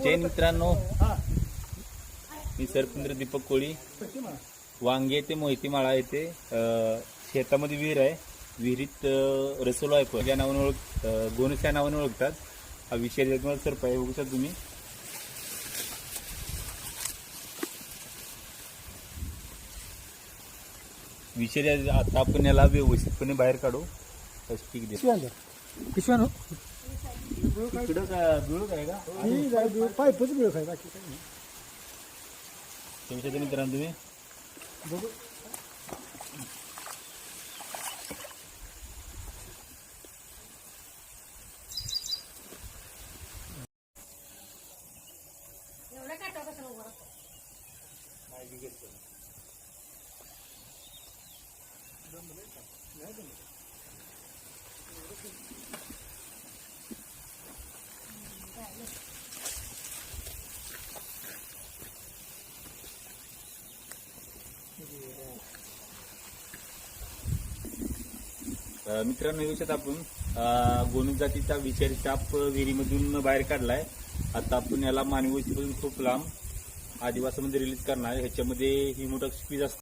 जय मित्रांनो, मी सरपंच दीपक कोळी. वांगे ते मोहितीमाळा येथे शेतामध्ये विहीर आहे. विहिरीत रसोला आहे या नावाने गोनस या नावाने ओळखतात. हा विषय जगमल सरप आहे, बघू शकता तुम्ही. विषय आता आपण याला व्यवस्थितपणे बाहेर काढू. ठीक आहे, पिशव्यानं इकडं का बिळूक आहे का? पाईपच मिळत आहे, बाकी काही नाही. तुमच्या मित्रांनो तुम्ही बघू. मित्रांनो, येऊ शकता आपण गोनस जातीचा विषारी साप विहिरीमधून बाहेर काढलाय. आता आपण याला मानवी वस्तीपासून खूप लांब आदिवासामध्ये रिलीज करणार. ह्याच्यामध्ये हिमोटॉक्सिक असते.